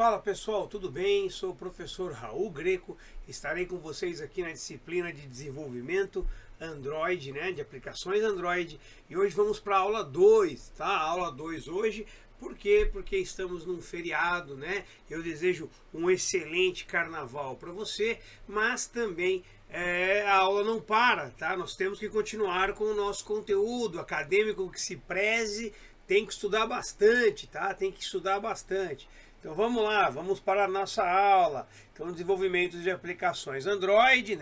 Fala pessoal, tudo bem? Sou o professor Raul Greco, estarei com vocês aqui na disciplina de desenvolvimento Android, de aplicações Android, e hoje vamos para a aula 2, tá? A aula 2 hoje, por quê? Porque estamos num feriado, Eu desejo um excelente carnaval para você, mas também a aula não para, tá? Nós temos que continuar com o nosso conteúdo acadêmico que se preze, tem que estudar bastante, tá? Tem que estudar bastante. Então vamos lá, vamos para a nossa aula. Então, desenvolvimento de aplicações Android,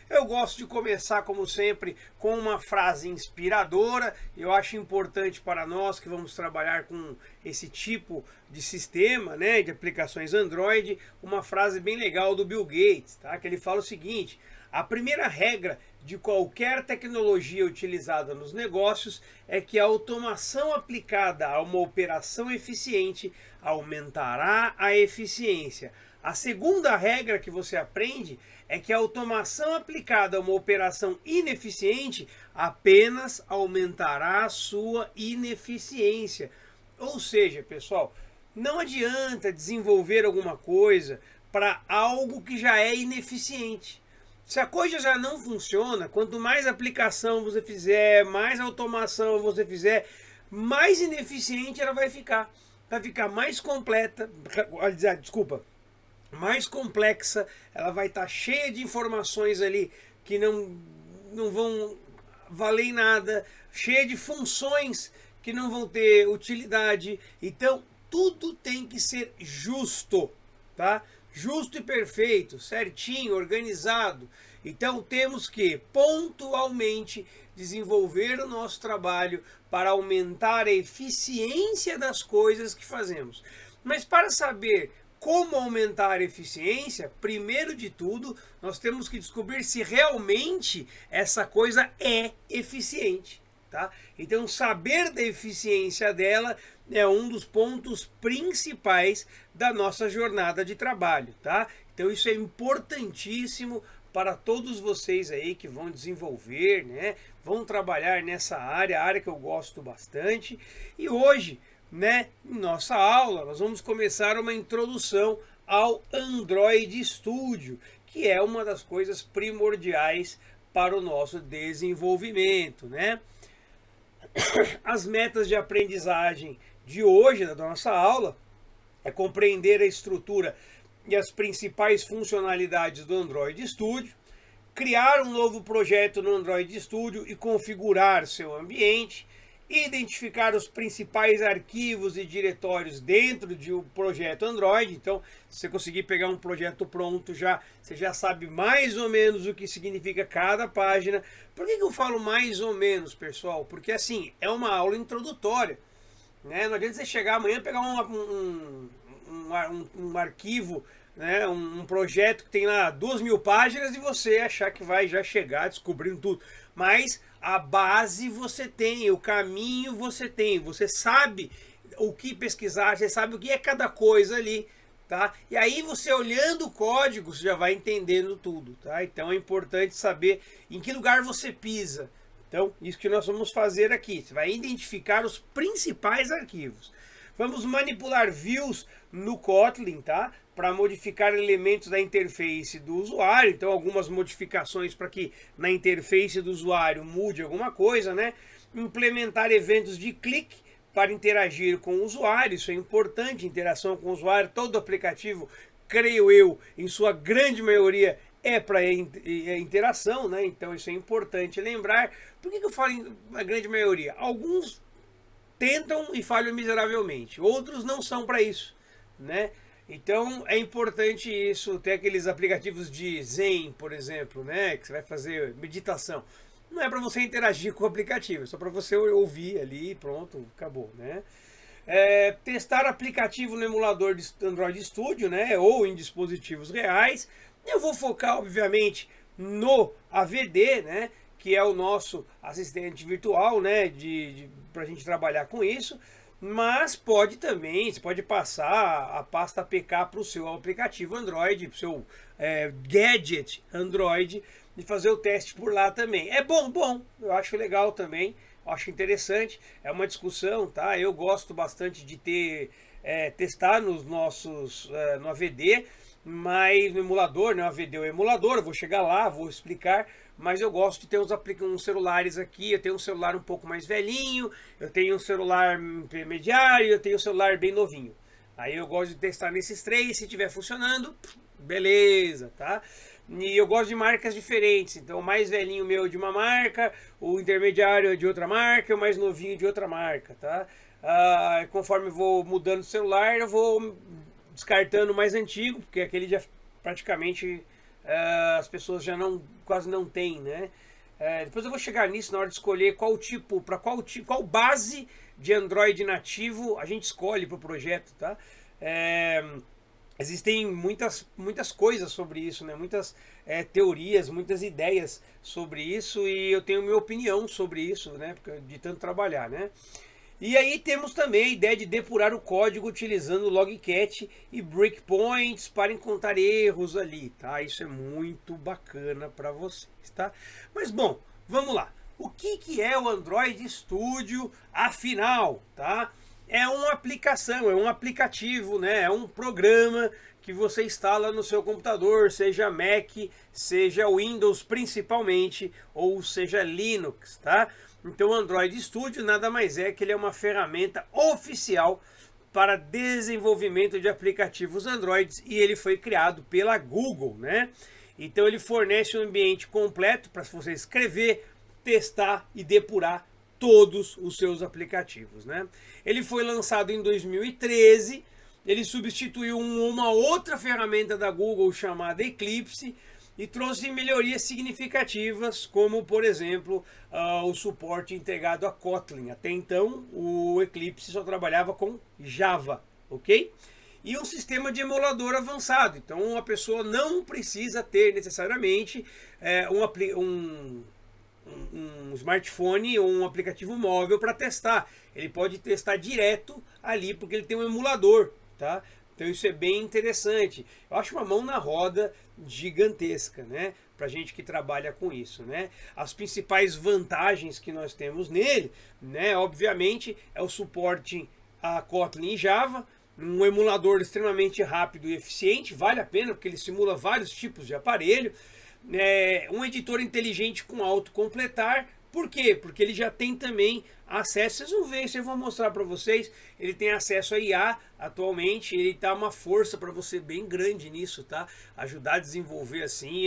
Eu gosto de começar, como sempre, com uma frase inspiradora. Eu acho importante para nós que vamos trabalhar com esse tipo de sistema, de aplicações Android, uma frase bem legal do Bill Gates, tá? Que ele fala o seguinte: a primeira regra de qualquer tecnologia utilizada nos negócios é que a automação aplicada a uma operação eficiente aumentará a eficiência. A segunda regra que você aprende é que a automação aplicada a uma operação ineficiente apenas aumentará a sua ineficiência. Ou seja, pessoal, não adianta desenvolver alguma coisa para algo que já é ineficiente. Se a coisa já não funciona, quanto mais aplicação você fizer, mais automação você fizer, mais ineficiente ela vai ficar. Vai ficar mais completa, mais complexa, ela vai estar cheia de informações ali que não vão valer em nada, cheia de funções que não vão ter utilidade. Então, tudo tem que ser justo, tá? Justo e perfeito, certinho, organizado. Então temos que pontualmente desenvolver o nosso trabalho para aumentar a eficiência das coisas que fazemos. Mas para saber como aumentar a eficiência, primeiro de tudo, nós temos que descobrir se realmente essa coisa é eficiente, tá? Então, saber da eficiência dela é um dos pontos principais da nossa jornada de trabalho, tá? Então, isso é importantíssimo para todos vocês aí que vão desenvolver, Vão trabalhar nessa área que eu gosto bastante. E hoje, em nossa aula, nós vamos começar uma introdução ao Android Studio, que é uma das coisas primordiais para o nosso desenvolvimento, As metas de aprendizagem de hoje, da nossa aula, é compreender a estrutura e as principais funcionalidades do Android Studio, criar um novo projeto no Android Studio e configurar seu ambiente, identificar os principais arquivos e diretórios dentro de um projeto Android. Então, se você conseguir pegar um projeto pronto, você já sabe mais ou menos o que significa cada página. Por que eu falo mais ou menos, pessoal? Porque assim, é uma aula introdutória. Não adianta você chegar amanhã e pegar um arquivo, um projeto que tem lá 2.000 páginas e você achar que vai já chegar descobrindo tudo. Mas a base você tem, o caminho você tem, você sabe o que pesquisar, você sabe o que é cada coisa ali, tá? E aí você olhando o código, você já vai entendendo tudo, tá? Então é importante saber em que lugar você pisa. Então, isso que nós vamos fazer aqui, você vai identificar os principais arquivos. Vamos manipular views no Kotlin, tá? Para modificar elementos da interface do usuário. Então, algumas modificações para que na interface do usuário mude alguma coisa, Implementar eventos de clique para interagir com o usuário. Isso é importante, interação com o usuário. Todo aplicativo, creio eu, em sua grande maioria, é para interação, Então, isso é importante lembrar. Por que eu falo em a grande maioria? Alguns tentam e falham miseravelmente. Outros não são para isso, Então é importante isso. Tem aqueles aplicativos de Zen, por exemplo, que você vai fazer meditação. Não é para você interagir com o aplicativo, é só para você ouvir ali e pronto, acabou, testar aplicativo no emulador de Android Studio, ou em dispositivos reais. Eu vou focar, obviamente, no AVD, que é o nosso assistente virtual, para a gente trabalhar com isso. Mas pode também, você pode passar a pasta APK para o seu aplicativo Android, para o seu gadget Android, e fazer o teste por lá também. É bom, eu acho legal também. acho interessante, é uma discussão, tá? Eu gosto bastante de testar nos nossos, no AVD, mas no emulador, né? O AVD é o emulador, eu vou chegar lá, vou explicar, mas eu gosto de ter uns celulares aqui. Eu tenho um celular um pouco mais velhinho, eu tenho um celular intermediário, eu tenho um celular bem novinho. Aí eu gosto de testar nesses três, se estiver funcionando, beleza, tá? E eu gosto de marcas diferentes, então o mais velhinho meu é de uma marca, o intermediário é de outra marca, o mais novinho de outra marca, tá? Conforme eu vou mudando o celular, eu vou descartando o mais antigo, porque aquele já praticamente as pessoas já quase não têm, né? Depois eu vou chegar nisso na hora de escolher qual base de Android nativo a gente escolhe para o projeto, tá? Existem muitas coisas sobre isso, né? Muitas teorias, muitas ideias sobre isso, e eu tenho minha opinião sobre isso, né? De tanto trabalhar, né? E aí temos também a ideia de depurar o código utilizando logcat e breakpoints para encontrar erros ali, tá? Isso é muito bacana para vocês, tá? Mas bom, vamos lá. O que é o Android Studio afinal, tá? É uma aplicação, é um aplicativo, né? É um programa que você instala no seu computador, seja Mac, seja Windows principalmente, ou seja Linux, tá? Então o Android Studio nada mais é que ele é uma ferramenta oficial para desenvolvimento de aplicativos Android, e ele foi criado pela Google, né? Então ele fornece um ambiente completo para você escrever, testar e depurar todos os seus aplicativos, né? Ele foi lançado em 2013, ele substituiu uma outra ferramenta da Google chamada Eclipse e trouxe melhorias significativas, como por exemplo o suporte integrado a Kotlin. Até então o Eclipse só trabalhava com Java, ok? E um sistema de emulador avançado, então a pessoa não precisa ter necessariamente um smartphone ou um aplicativo móvel para testar. Ele pode testar direto ali, porque ele tem um emulador, tá? Então isso é bem interessante. Eu acho uma mão na roda gigantesca, né? Pra gente que trabalha com isso, né? As principais vantagens que nós temos nele, né? Obviamente é o suporte a Kotlin e Java, um emulador extremamente rápido e eficiente, vale a pena porque ele simula vários tipos de aparelho, um editor inteligente com autocompletar. Por quê? Porque ele já tem também acesso, vocês vão ver, isso eu vou mostrar para vocês, ele tem acesso a IA atualmente, ele tá uma força para você bem grande nisso, tá? Ajudar a desenvolver assim,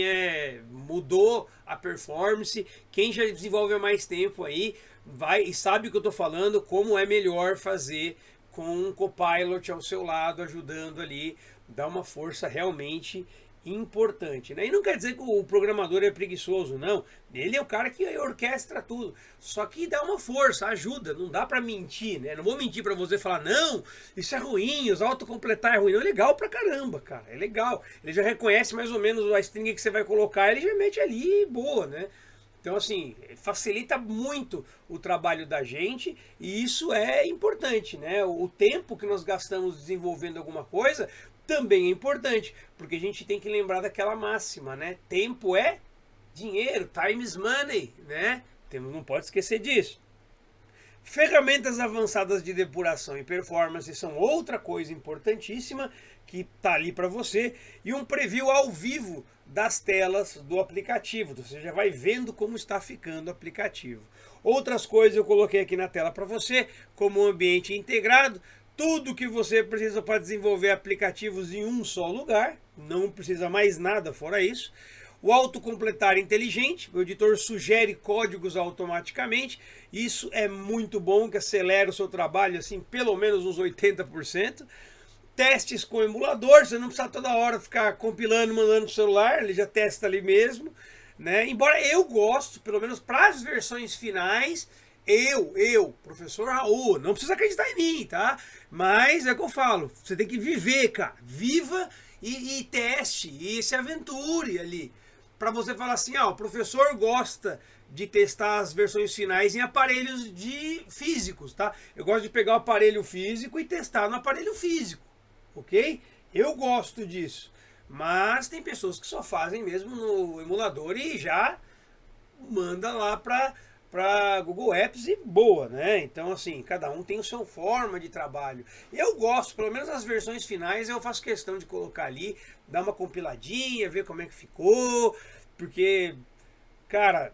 mudou a performance. Quem já desenvolve há mais tempo aí, vai e sabe o que eu tô falando, como é melhor fazer com um Copilot ao seu lado, ajudando ali, dá uma força realmente importante, né? E não quer dizer que o programador é preguiçoso, não. Ele é o cara que orquestra tudo. Só que dá uma força, ajuda. Não dá pra mentir, né? Não vou mentir pra você e falar, não, isso é ruim, os autocompletar é ruim. Não, é legal pra caramba, cara. É legal. Ele já reconhece mais ou menos a string que você vai colocar, ele já mete ali e boa, né? Então, assim, facilita muito o trabalho da gente, e isso é importante, né? O tempo que nós gastamos desenvolvendo alguma coisa também é importante, porque a gente tem que lembrar daquela máxima, né? Tempo é dinheiro, time is money, né? Não pode esquecer disso. Ferramentas avançadas de depuração e performance são outra coisa importantíssima que está ali para você, e um preview ao vivo das telas do aplicativo. Você já vai vendo como está ficando o aplicativo. Outras coisas eu coloquei aqui na tela para você, como o ambiente integrado, tudo que você precisa para desenvolver aplicativos em um só lugar, não precisa mais nada fora isso. O autocompletar inteligente, o editor sugere códigos automaticamente, isso é muito bom, que acelera o seu trabalho assim pelo menos uns 80%. Testes com emulador, você não precisa toda hora ficar compilando, mandando para o celular, ele já testa ali mesmo, né? Embora eu gosto, pelo menos para as versões finais, professor Raul, não precisa acreditar em mim, tá? Mas é o que eu falo, você tem que viver, cara. Viva e teste, e se aventure ali. Para você falar assim, o professor gosta de testar as versões finais em aparelhos físicos, tá? Eu gosto de pegar o aparelho físico e testar no aparelho físico, ok? Eu gosto disso. Mas tem pessoas que só fazem mesmo no emulador e já manda lá para para Google Apps e boa, né? Então, assim, cada um tem a sua forma de trabalho. Eu gosto, pelo menos as versões finais, eu faço questão de colocar ali, dar uma compiladinha, ver como é que ficou, porque, cara,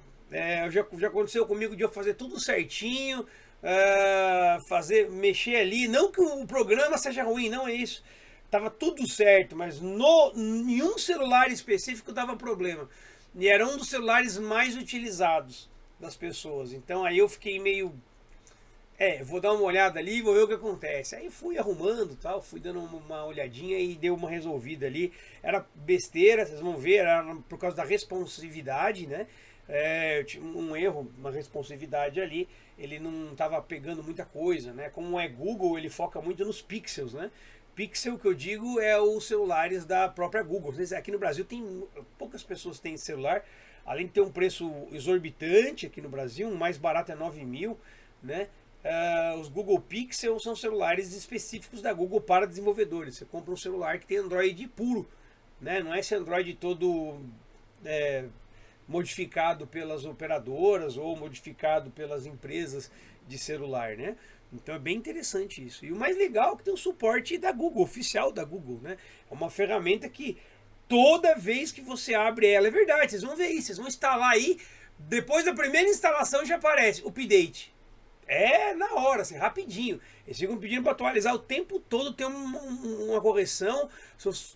já aconteceu comigo de eu fazer tudo certinho, mexer ali, não que o programa seja ruim, não é isso. Tava tudo certo, mas em um celular específico dava problema. E era um dos celulares mais utilizados das pessoas. Então aí eu fiquei meio... vou dar uma olhada ali e vou ver o que acontece. Aí fui arrumando, tal, fui dando uma olhadinha e deu uma resolvida ali. Era besteira, vocês vão ver, era por causa da responsividade, né? Eu tinha um erro, uma responsividade ali. Ele não estava pegando muita coisa, né? Como é Google, ele foca muito nos pixels, né? Pixel, que eu digo, é os celulares da própria Google. Aqui no Brasil tem poucas pessoas têm celular, além de ter um preço exorbitante aqui no Brasil, o mais barato é 9 mil, né? Os Google Pixel são celulares específicos da Google para desenvolvedores. Você compra um celular que tem Android puro, né? Não é esse Android todo modificado pelas operadoras ou modificado pelas empresas de celular, né? Então é bem interessante isso. E o mais legal é que tem o suporte da Google, oficial da Google, né? É uma ferramenta que toda vez que você abre ela, é verdade, vocês vão ver isso, vocês vão instalar aí, depois da primeira instalação já aparece o update. É na hora, assim, rapidinho. Eles ficam pedindo para atualizar o tempo todo, tem uma correção,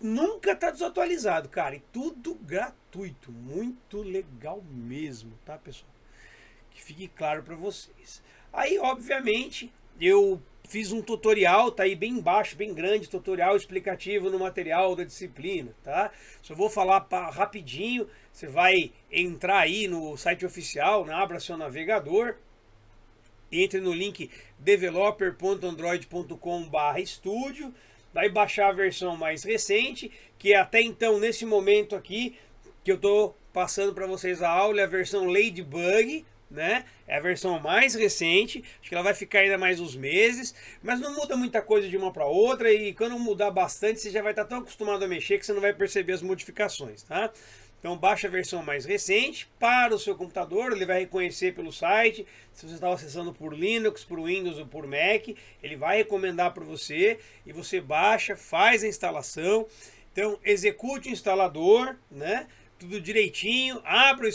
nunca está desatualizado, cara. E tudo gratuito, muito legal mesmo, tá, pessoal? Que fique claro para vocês. Aí, obviamente, eu fiz um tutorial, tá aí bem embaixo, bem grande, tutorial explicativo no material da disciplina, tá? Só vou falar rapidinho, você vai entrar aí no site oficial, abra seu navegador, entre no link developer.android.com/studio, vai baixar a versão mais recente, que até então, nesse momento aqui, que eu tô passando para vocês a aula, é a versão Ladybug, né? É a versão mais recente, acho que ela vai ficar ainda mais uns meses, mas não muda muita coisa de uma para outra, e quando mudar bastante você já vai estar tão acostumado a mexer que você não vai perceber as modificações, tá? Então baixa a versão mais recente para o seu computador, ele vai reconhecer pelo site, se você está acessando por Linux, por Windows ou por Mac, ele vai recomendar para você, e você baixa, faz a instalação, então execute o instalador, né? Tudo direitinho, abra o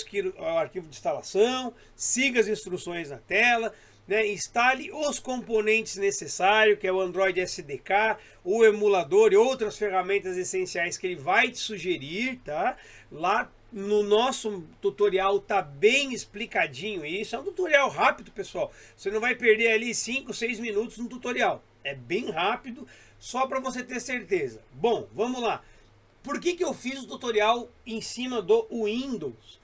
arquivo de instalação, siga as instruções na tela, né? Instale os componentes necessários, que é o Android SDK, o emulador e outras ferramentas essenciais que ele vai te sugerir, tá? Lá no nosso tutorial tá bem explicadinho isso, é um tutorial rápido, pessoal, você não vai perder ali 5, 6 minutos no tutorial, é bem rápido, só para você ter certeza. Bom, vamos lá. Por que eu fiz o tutorial em cima do Windows?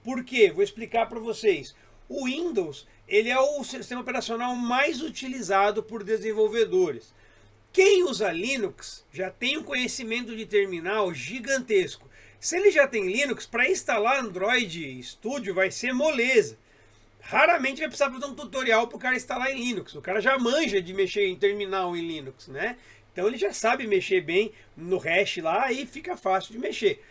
Por quê? Vou explicar para vocês. O Windows, ele é o sistema operacional mais utilizado por desenvolvedores. Quem usa Linux já tem um conhecimento de terminal gigantesco. Se ele já tem Linux, para instalar Android Studio vai ser moleza. Raramente vai precisar fazer um tutorial para o cara instalar em Linux. O cara já manja de mexer em terminal em Linux, né? Então ele já sabe mexer bem no hash lá e fica fácil de mexer.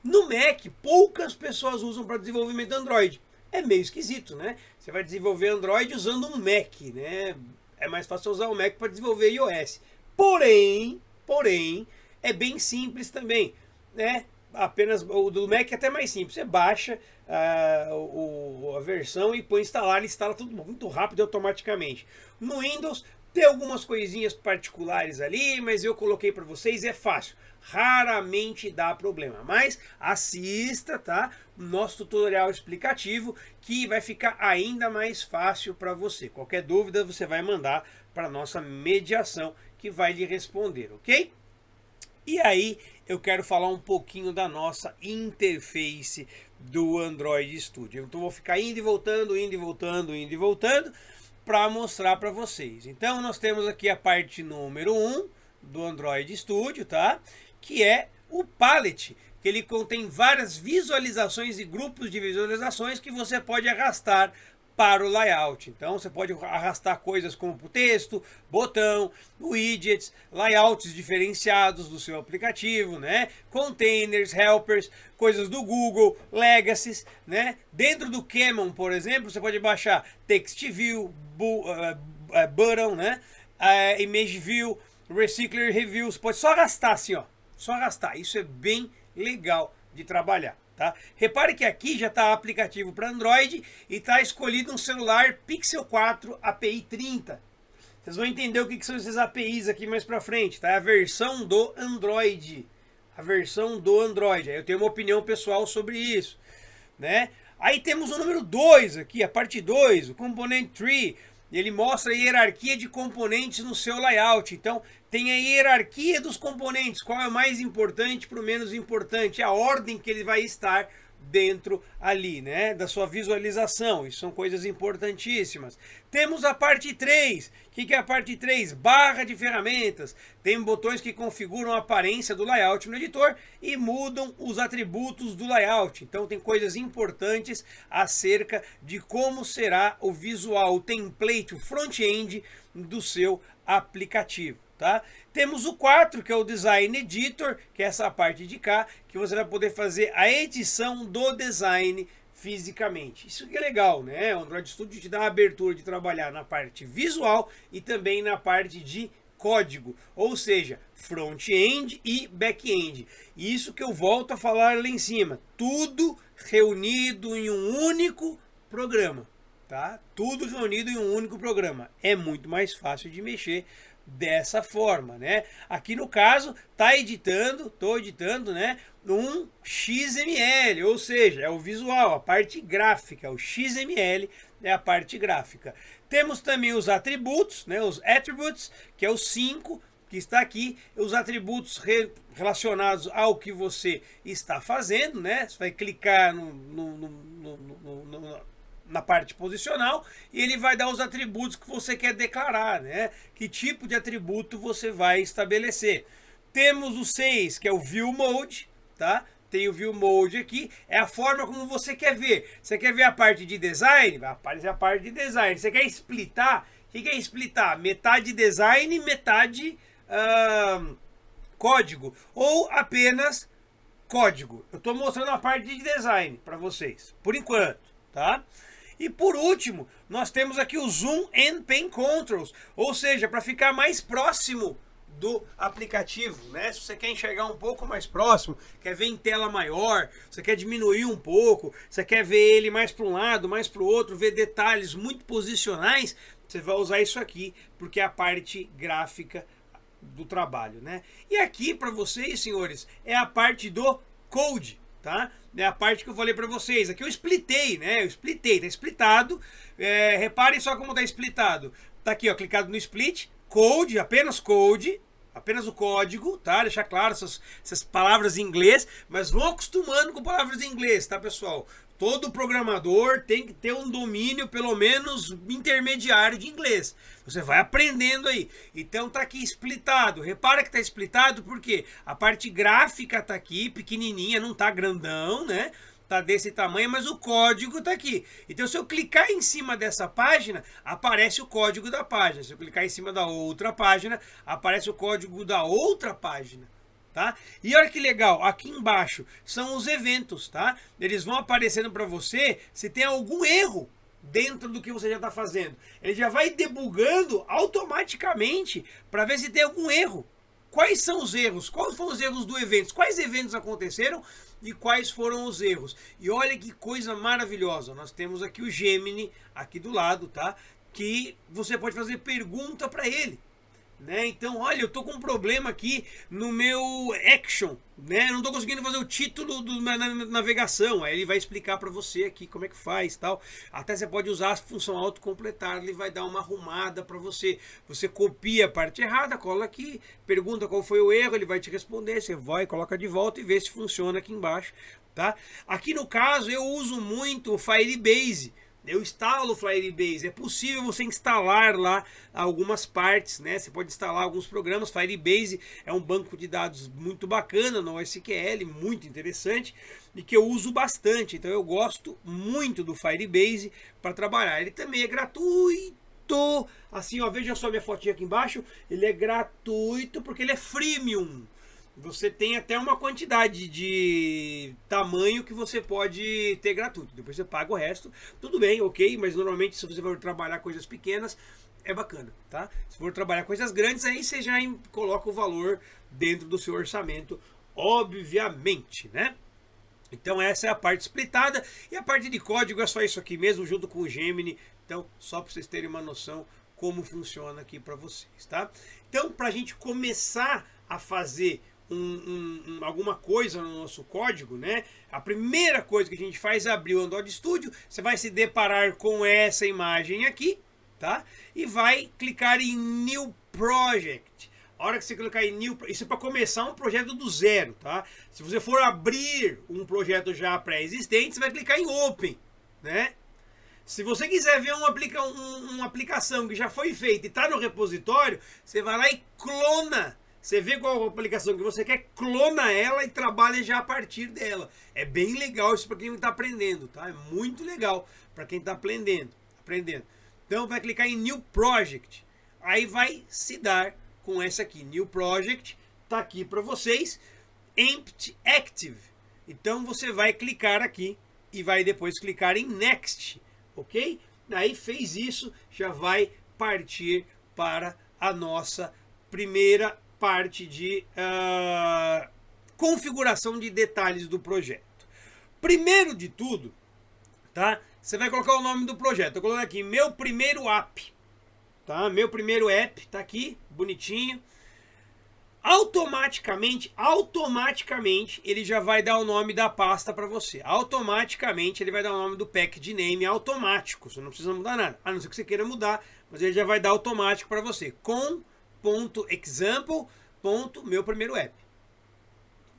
No Mac, poucas pessoas usam para desenvolvimento Android. É meio esquisito, né? Você vai desenvolver Android usando um Mac, né? É mais fácil usar o Mac para desenvolver iOS. Porém, é bem simples também, né? Apenas o do Mac é até mais simples. Você baixa a versão e põe instalar, ele instala tudo muito rápido e automaticamente. No Windows tem algumas coisinhas particulares ali, mas eu coloquei para vocês, é fácil. Raramente dá problema, mas assista, tá? Nosso tutorial explicativo, que vai ficar ainda mais fácil para você. Qualquer dúvida você vai mandar para nossa mediação, que vai lhe responder, ok? E aí eu quero falar um pouquinho da nossa interface do Android Studio. Então vou ficar indo e voltando, para mostrar para vocês. Então nós temos aqui a parte número 1 do Android Studio, tá? Que é o palette, que ele contém várias visualizações e grupos de visualizações que você pode arrastar para o layout. Então você pode arrastar coisas como texto, botão, widgets, layouts diferenciados do seu aplicativo, né? Containers, helpers, coisas do Google, legacies, né? Dentro do Camon, por exemplo, você pode baixar text view, button, né? Image view, recycler review. Você pode só arrastar assim, ó, só arrastar. Isso é bem legal de trabalhar. Tá? Repare que aqui já está aplicativo para Android e está escolhido um celular Pixel 4 API 30. Vocês vão entender o que são esses APIs aqui mais para frente. Tá? A versão do Android. A versão do Android. Aí eu tenho uma opinião pessoal sobre isso. Né? Aí temos o número 2 aqui, a parte 2, o Component Tree. Ele mostra a hierarquia de componentes no seu layout. Então, tem a hierarquia dos componentes. Qual é o mais importante para o menos importante? A ordem que ele vai estar dentro ali, né? Da sua visualização. Isso são coisas importantíssimas. Temos a parte 3. O que é a parte 3? Barra de ferramentas. Tem botões que configuram a aparência do layout no editor e mudam os atributos do layout. Então tem coisas importantes acerca de como será o visual, o template, o front-end do seu aplicativo. Tá? Temos o 4, que é o Design Editor, que é essa parte de cá, que você vai poder fazer a edição do design fisicamente. Isso que é legal, né? O Android Studio te dá a abertura de trabalhar na parte visual e também na parte de código, ou seja, front-end e back-end. Isso que eu volto a falar lá em cima, tudo reunido em um único programa, tá? Tudo reunido em um único programa. É muito mais fácil de mexer dessa forma, né? Aqui no caso, tô editando, né, um XML, ou seja, é o visual, a parte gráfica, o XML é a parte gráfica. Temos também os atributos, né, os attributes, que é o 5, que está aqui, os atributos relacionados ao que você está fazendo, né? Você vai clicar na parte posicional e ele vai dar os atributos que você quer declarar, né? Que tipo de atributo você vai estabelecer. Temos o 6, que é o View Mode, tá? Tem o View Mode aqui, é a forma como você quer ver. Você quer ver a parte de design? Vai aparecer a parte de design. Você quer splitar? O que é splitar? Metade design, metade código. Ou apenas código. Eu estou mostrando a parte de design para vocês, por enquanto, tá? E por último, nós temos aqui o Zoom and Pen Controls, ou seja, para ficar mais próximo do aplicativo, né? Se você quer enxergar um pouco mais próximo, quer ver em tela maior, você quer diminuir um pouco, você quer ver ele mais para um lado, mais para o outro, ver detalhes muito posicionais, você vai usar isso aqui, porque é a parte gráfica do trabalho, né? E aqui para vocês, senhores, é a parte do code, tá? É a parte que eu falei para vocês. Aqui eu splitei, né? Eu splitei, tá splitado. Reparem só como tá splitado. Tá aqui, ó, clicado no split, code, apenas o código, tá? Deixar claro essas palavras em inglês, mas vão acostumando com palavras em inglês, tá, pessoal? Todo programador tem que ter um domínio, pelo menos intermediário, de inglês. Você vai aprendendo aí. Então tá aqui splitado. Repara que tá splitado porque a parte gráfica tá aqui, pequenininha, não tá grandão, né? Tá desse tamanho, mas o código tá aqui. Então se eu clicar em cima dessa página, aparece o código da página. Se eu clicar em cima da outra página, aparece o código da outra página. Tá? E olha que legal, aqui embaixo são os eventos, tá? Eles vão aparecendo para você se tem algum erro dentro do que você já está fazendo. Ele já vai debugando automaticamente para ver se tem algum erro. Quais são os erros? Quais foram os erros do evento? Quais eventos aconteceram e quais foram os erros? E olha que coisa maravilhosa. Nós temos aqui o Gemini aqui do lado, tá? Que você pode fazer pergunta para ele. Né? Então, olha, eu tô com um problema aqui no meu Action, né? Não tô conseguindo fazer o título na navegação. Aí ele vai explicar para você aqui como é que faz, tal. Até você pode usar a função autocompletar, ele vai dar uma arrumada para você. Você copia a parte errada, cola aqui, pergunta qual foi o erro, ele vai te responder, você vai, coloca de volta e vê se funciona aqui embaixo, tá? Aqui no caso eu uso muito o Firebase, Eu instalo o Firebase, é possível você instalar lá algumas partes, né? Você pode instalar alguns programas. Firebase é um banco de dados muito bacana no SQL, muito interessante e que eu uso bastante. Então eu gosto muito do Firebase para trabalhar. Ele também é gratuito. Assim, ó, veja só minha fotinha aqui embaixo. Ele é gratuito porque ele é freemium. Você tem até uma quantidade de tamanho que você pode ter gratuito. Depois você paga o resto. Tudo bem, ok. Mas normalmente se você for trabalhar coisas pequenas, é bacana, tá? Se for trabalhar coisas grandes, aí você já coloca o valor dentro do seu orçamento, obviamente, né? Então essa é a parte splitada. E a parte de código é só isso aqui mesmo, junto com o Gemini. Então, só para vocês terem uma noção como funciona aqui para vocês, tá? Então, para a gente começar a fazer alguma coisa no nosso código, né? A primeira coisa que a gente faz é abrir o Android Studio. Você vai se deparar com essa imagem aqui, tá? E vai clicar em New Project. A hora que você clicar em New, isso é para começar um projeto do zero, tá? Se você for abrir um projeto já pré-existente, você vai clicar em Open, né? Se você quiser ver uma aplicação que já foi feita e está no repositório, você vai lá e clona. Você vê qual aplicação que você quer, clona ela e trabalha já a partir dela. É bem legal isso para quem está aprendendo, tá? É muito legal para quem está aprendendo. Então vai clicar em New Project. Aí vai se dar com essa aqui, New Project. Tá aqui para vocês, Empty Active. Então você vai clicar aqui e vai depois clicar em Next, ok? Aí fez isso, já vai partir para a nossa primeira parte de configuração de detalhes do projeto. Primeiro de tudo, tá? Você vai colocar o nome do projeto. Estou colocando aqui, meu primeiro app. Tá? Meu primeiro app, tá aqui, bonitinho. Automaticamente, ele já vai dar o nome da pasta para você. Automaticamente, ele vai dar o nome do package name automático. Você não precisa mudar nada. A não ser que você queira mudar, mas ele já vai dar automático para você. Example.meu primeiro app.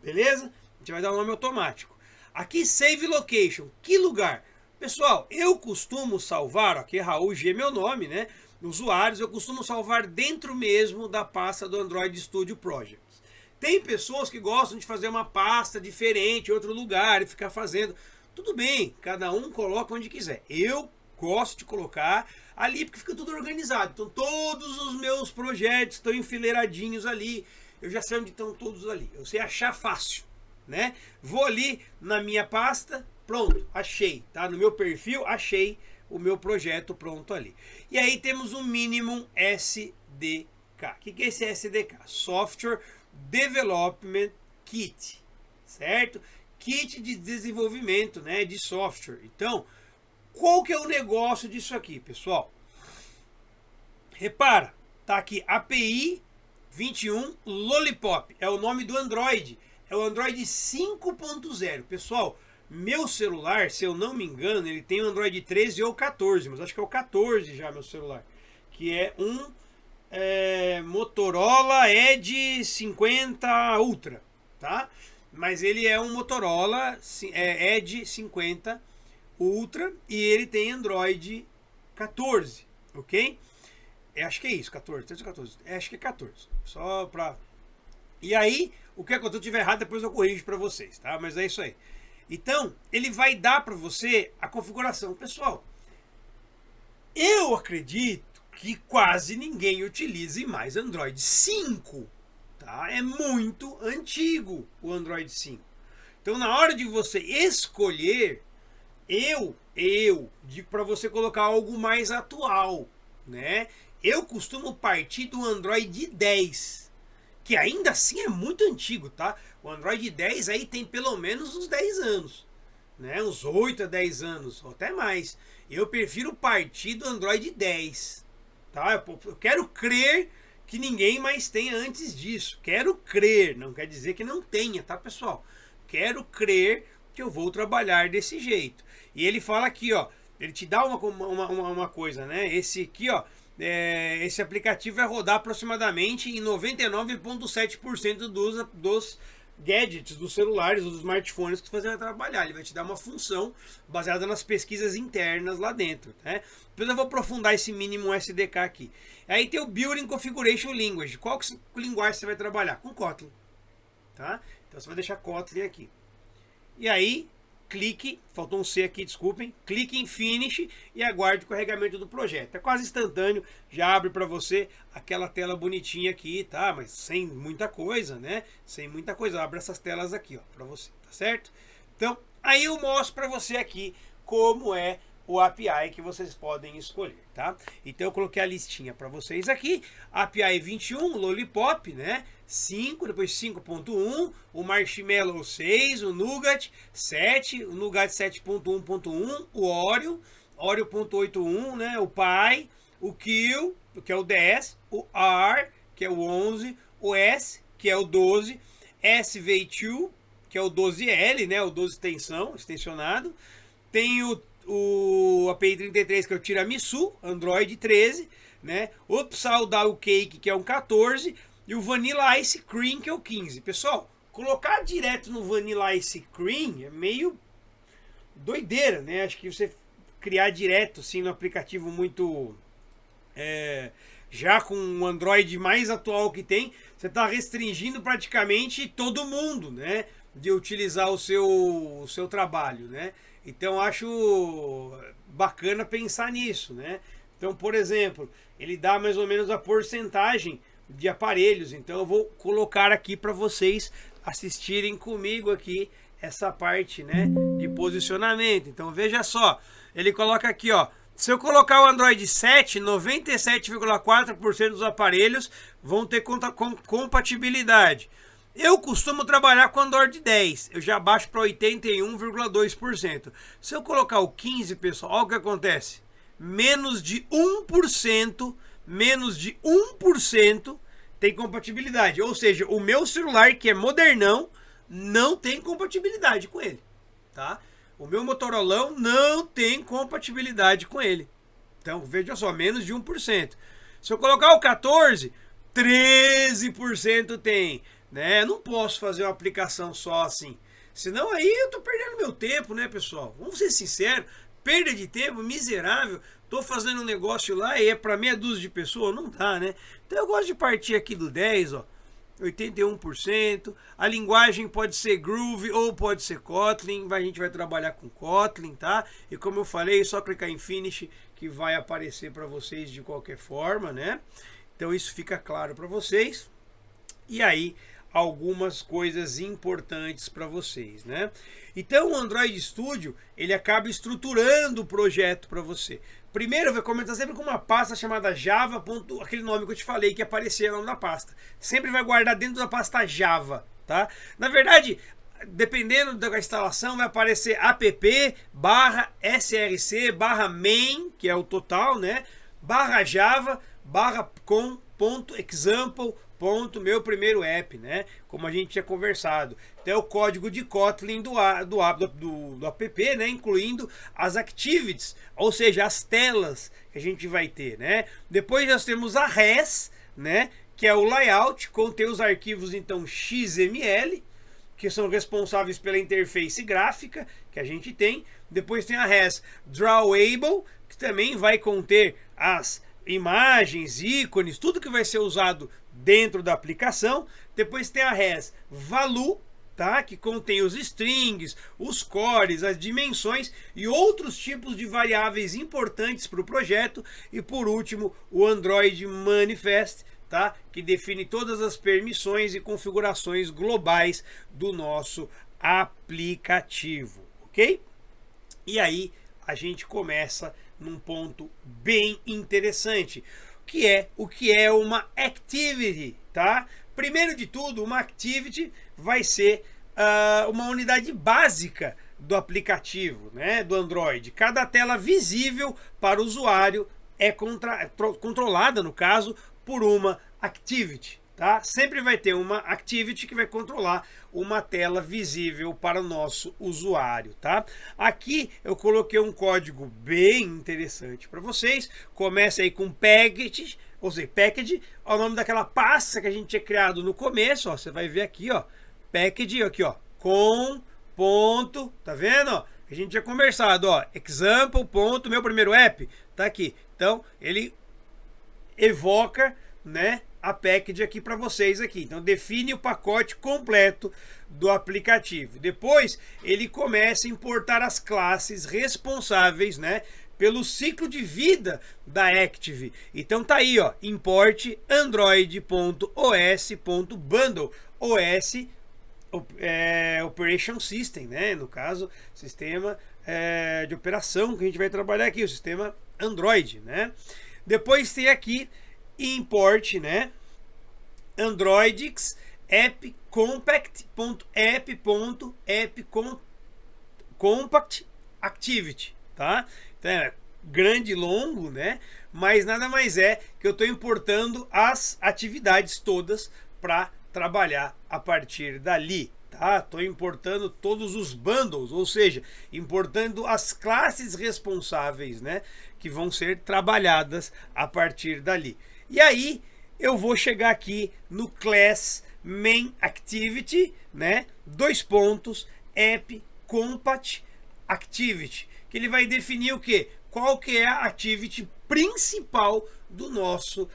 Beleza? A gente vai dar o nome automático. Aqui, Save Location. Que lugar? Pessoal, eu costumo salvar, aqui Raul G é meu nome, né? Usuários, eu costumo salvar dentro mesmo da pasta do Android Studio Projects. Tem pessoas que gostam de fazer uma pasta diferente em outro lugar e ficar fazendo. Tudo bem, cada um coloca onde quiser. Eu gosto de colocar ali porque fica tudo organizado. Então todos os meus projetos estão enfileiradinhos ali. Eu já sei onde estão todos ali. Eu sei achar fácil, né? Vou ali na minha pasta, pronto, achei. Tá? No meu perfil, achei o meu projeto pronto ali. E aí temos um Minimum SDK. O que é esse SDK? Software Development Kit, certo? Kit de desenvolvimento, né, de software. Então, qual que é o negócio disso aqui, pessoal? Repara, tá aqui API 21 Lollipop, é o nome do Android. É o Android 5.0. Pessoal, meu celular, se eu não me engano, ele tem o Android 13 ou 14, mas acho que é o 14 já meu celular, que é um Motorola Edge 50 Ultra, tá? Mas ele é um Motorola Edge 50 Ultra e ele tem Android 14, ok? Acho que é isso, 14, 13 ou 14, acho que é 14, só pra... E aí, o que aconteceu, eu tiver errado, depois eu corrijo para vocês, tá? Mas é isso aí. Então, ele vai dar para você a configuração. Pessoal, eu acredito que quase ninguém utilize mais Android 5. Tá? É muito antigo o Android 5. Então, na hora de você escolher, eu digo para você colocar algo mais atual, né? Eu costumo partir do Android 10, que ainda assim é muito antigo, tá? O Android 10 aí tem pelo menos uns 10 anos, né? Uns 8 a 10 anos, ou até mais. Eu prefiro partir do Android 10, tá? Eu quero crer que ninguém mais tenha antes disso. Quero crer, não quer dizer que não tenha, tá, pessoal? Quero crer que eu vou trabalhar desse jeito. E ele fala aqui, ó, ele te dá uma coisa, né? Esse aqui, ó, esse aplicativo vai rodar aproximadamente em 99,7% dos gadgets dos celulares ou dos smartphones que você vai trabalhar. Ele vai te dar uma função baseada nas pesquisas internas lá dentro, né? Depois eu vou aprofundar esse mínimo SDK aqui. Aí tem o Building Configuration Language. Qual que linguagem você vai trabalhar? Com Kotlin, tá? Então você vai deixar Kotlin aqui. E aí, clique, faltou um C aqui, desculpem, clique em Finish e aguarde o carregamento do projeto. É quase instantâneo, já abre para você aquela tela bonitinha aqui, tá? Mas sem muita coisa, né? Sem muita coisa, abre essas telas aqui, ó, para você, tá certo? Então, aí eu mostro para você aqui como é o API que vocês podem escolher, tá? Então eu coloquei a listinha para vocês aqui, API 21, Lollipop, né? 5, depois 5.1, o Marshmallow 6, o Nougat 7, o Nougat 7.1.1, o Oreo, Oreo.81, né? O Pie, o Q, que é o 10, o R, que é o 11, o S, que é o 12, SV2, que é o 12L, né? O 12 extensionado, tem o API 33, que é o Tiramisu, Android 13, né? O Upside Cake, que é um 14, e o Vanilla Ice Cream, que é o 15. Pessoal, colocar direto no Vanilla Ice Cream é meio doideira, né? Acho que você criar direto assim no aplicativo muito... já com o Android mais atual que tem, você está restringindo praticamente todo mundo, né? De utilizar o seu trabalho, né? Então acho bacana pensar nisso, né? Então, por exemplo, ele dá mais ou menos a porcentagem de aparelhos. Então eu vou colocar aqui para vocês assistirem comigo aqui essa parte, né, de posicionamento. Então veja só, ele coloca aqui, ó, se eu colocar o Android 7, 97,4% dos aparelhos vão ter compatibilidade. Eu costumo trabalhar com Android 10, eu já baixo para 81,2%. Se eu colocar o 15, pessoal, olha o que acontece. Menos de 1% tem compatibilidade. Ou seja, o meu celular, que é modernão, não tem compatibilidade com ele, tá? O meu Motorolão não tem compatibilidade com ele. Então, veja só, menos de 1%. Se eu colocar o 14, 13% tem, né? Eu não posso fazer uma aplicação só assim. Senão aí eu tô perdendo meu tempo, né, pessoal? Vamos ser sinceros, perda de tempo miserável. Tô fazendo um negócio lá e é para meia dúzia de pessoas, não dá, né? Então eu gosto de partir aqui do 10, ó, 81%. A linguagem pode ser Groove ou pode ser Kotlin. A gente vai trabalhar com Kotlin, tá? E como eu falei, é só clicar em Finish que vai aparecer para vocês de qualquer forma, né? Então isso fica claro para vocês. E aí, algumas coisas importantes para vocês, né? Então o Android Studio, ele acaba estruturando o projeto para você. Primeiro vai começar sempre com uma pasta chamada Java. Aquele nome que eu te falei que aparecia no nome da pasta. Sempre vai guardar dentro da pasta Java, tá? Na verdade, dependendo da instalação, vai aparecer app/src/main, que é o total, né? /java /com.example meu primeiro app, né? Como a gente tinha conversado. Então é o código de Kotlin do app, né? Incluindo as activities, ou seja, as telas que a gente vai ter, né? Depois nós temos a res, né? Que é o layout, contém os arquivos então XML, que são responsáveis pela interface gráfica que a gente tem. Depois tem a res drawable, que também vai conter as imagens, ícones, tudo que vai ser usado dentro da aplicação. Depois tem a res value, tá? Que contém os strings, os cores, as dimensões e outros tipos de variáveis importantes para o projeto. E por último, o Android manifest, tá? Que define todas as permissões e configurações globais do nosso aplicativo, ok? E aí a gente começa num ponto bem interessante, o que é uma activity, tá? Primeiro de tudo, uma activity vai ser uma unidade básica do aplicativo, né, do Android. Cada tela visível para o usuário é controlada, no caso, por uma activity, tá? Sempre vai ter uma activity que vai controlar uma tela visível para o nosso usuário, tá? Aqui eu coloquei um código bem interessante para vocês. Começa aí com package, ou seja, package é o nome daquela pasta que a gente tinha criado no começo, ó. Você vai ver aqui, ó, package aqui, ó, com ponto, tá vendo? Ó, a gente tinha conversado, ó, example ponto, meu primeiro app, tá aqui. Então, ele evoca, né, a package aqui para vocês aqui. Então, define o pacote completo do aplicativo. Depois, ele começa a importar as classes responsáveis, né, pelo ciclo de vida da Active. Então tá aí, ó, import android.os.bundle, OS Operation System, né? No caso, sistema de operação que a gente vai trabalhar aqui, o sistema Android, né? Depois tem aqui import, né? Androidx app compact activity, tá? Então é grande e longo, né? Mas nada mais é que eu estou importando as atividades todas para trabalhar a partir dali, tá? Estou importando todos os bundles, ou seja, importando as classes responsáveis, né? Que vão ser trabalhadas a partir dali. E aí eu vou chegar aqui no class main activity, né? App compact activity, que ele vai definir o que? Qual que é a activity principal do nosso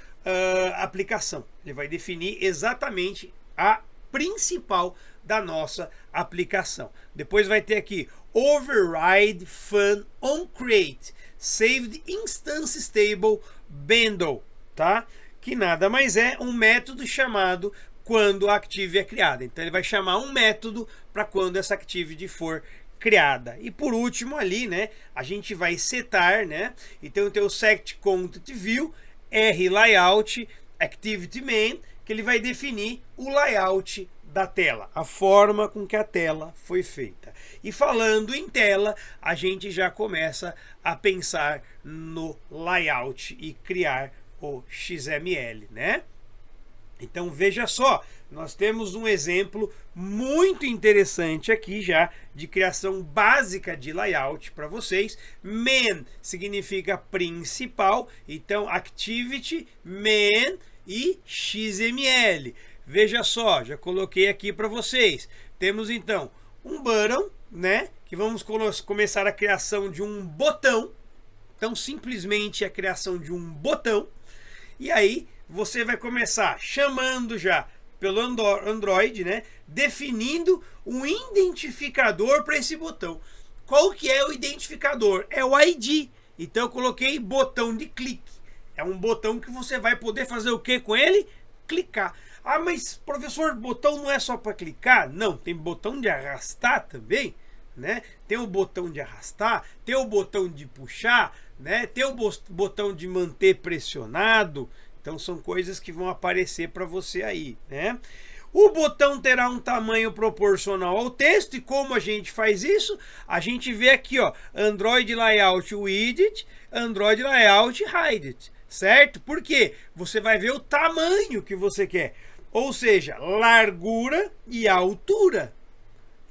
aplicação. Ele vai definir exatamente a principal da nossa aplicação. Depois vai ter aqui override fun on create saved instance stable bundle, tá? Que nada mais é um método chamado quando a activity é criada. Então ele vai chamar um método para quando essa activity for criada. E por último ali, né, a gente vai setar, né? Então tem o set content view, r layout, activity main, que ele vai definir o layout da tela, a forma com que a tela foi feita. E falando em tela, a gente já começa a pensar no layout e criar o XML, né? Então veja só, nós temos um exemplo muito interessante aqui já de criação básica de layout para vocês. Main significa principal, então activity, main e XML. Veja só, já coloquei aqui para vocês. Temos então um button, né, que vamos começar a criação de um botão. Então simplesmente a criação de um botão. E aí você vai começar chamando já pelo Android, né, definindo um identificador para esse botão. Qual que é o identificador? É o ID. Então eu coloquei botão de clique. É um botão que você vai poder fazer o que com ele? Clicar. Ah, mas professor, botão não é só para clicar? Não, tem botão de arrastar também, né? Tem o botão de arrastar, tem o botão de puxar, né? Tem o botão de manter pressionado. Então são coisas que vão aparecer para você aí, né? O botão terá um tamanho proporcional ao texto. E como a gente faz isso? A gente vê aqui, ó, Android Layout Widget, Android Layout Height, certo? Por quê? Você vai ver o tamanho que você quer, ou seja, largura e altura.